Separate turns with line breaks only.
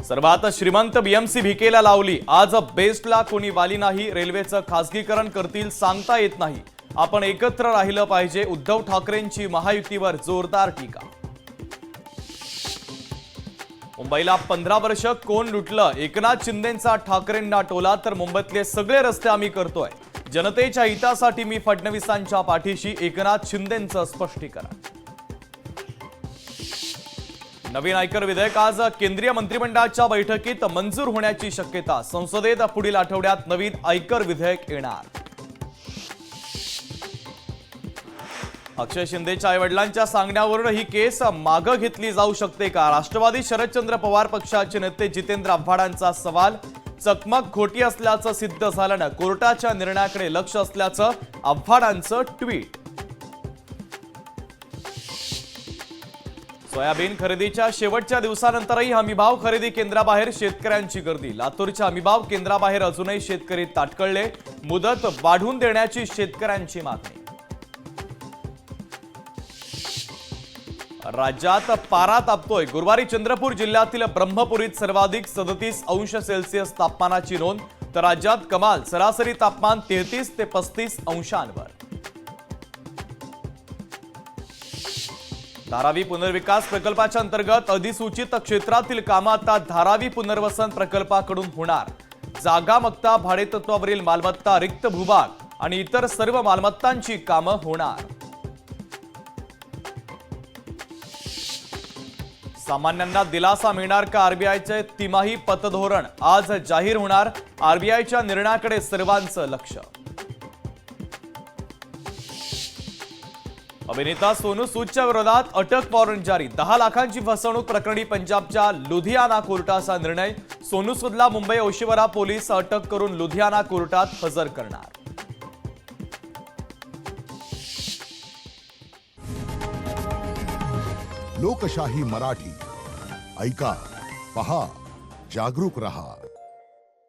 सर्वात श्रीमंत बीएमसी भिकेला लावली। आज बेस्टला कोणी वाली नाही, रेल्वेचं खासगीकरण करतील सांगता येत नाही। आपण एकत्र राहिलं पाहिजे, उद्धव ठाकरेंची महायुतीवर जोरदार टीका। मुंबईला 15 वर्ष कोण लुटलं, एकनाथ शिंदेंचा ठाकरेंना टोला। तर मुंबईतले सगळे रस्ते आम्ही करतोय, जनतेच्या हितासाठी मी फडणवीसांच्या पाठीशी, एकनाथ शिंदेंचं स्पष्टीकरण। नवीन आयकर विधेयक आज केंद्रीय मंत्रिमंडळाच्या बैठकीत मंजूर होण्याची शक्यता। संसदेत पुढील आठवड्यात नवीन आयकर विधेयक येणार। अक्षय शिंदेच्या आईवडिलांच्या सांगण्यावरून ही केस मागे घेतली जाऊ शकते का? राष्ट्रवादी शरदचंद्र पवार पक्षाचे नेते जितेंद्र आव्हाडांचा सवाल। चकमक खोटी असल्याचं सिद्ध झाल्यानं कोर्टाच्या निर्णयाकडे लक्ष असल्याचं आव्हाडांचं ट्विट। सोयाबीन खरेदीच्या शेवटच्या दिवसानंतरही हमीभाव खरेदी केंद्राबाहेर शेतकऱ्यांची गर्दी। लातूरच्या हमीभाव केंद्राबाहेर अजूनही शेतकरी ताटकळले, मुदत वाढवून देण्याची शेतकऱ्यांची मागणी। राज्यात पारा तापतोय, गुरुवारी चंद्रपूर जिल्ह्यातील ब्रह्मपुरीत सर्वाधिक 37 अंश सेल्सिअस तापमानाची नोंद। तर राज्यात कमाल सरासरी तापमान 33 ते 35 अंशांवर। धारावी पुनर्विकास प्रकल्पाच्या अंतर्गत अधिसूचित क्षेत्रातील कामं आता धारावी पुनर्वसन प्रकल्पाकडून होणार। जागा मक्ता, भाडेतत्वावरील मालमत्ता, रिक्त भूभाग आणि इतर सर्व मालमत्तांची कामं होणार। सामान्यांना दिलासा मिळणार का? आरबीआयचे तिमाही पतधोरण आज जाहीर होणार। आरबीआयच्या निर्णयाकडे सर्वांचं लक्ष। अभिनेता सोनू सूदच्या विरोधात अटक वॉरंट जारी। 10 लाखांची फसवणूक प्रकरणी पंजाबच्या लुधियाना कोर्टाचा निर्णय। सोनू सूदला मुंबई ओशिवरा पोलीस अटक करून लुधियाना कोर्टात हजर करणार।
लोकशाही मराठी ऐका, पहा, जागरूक रहा।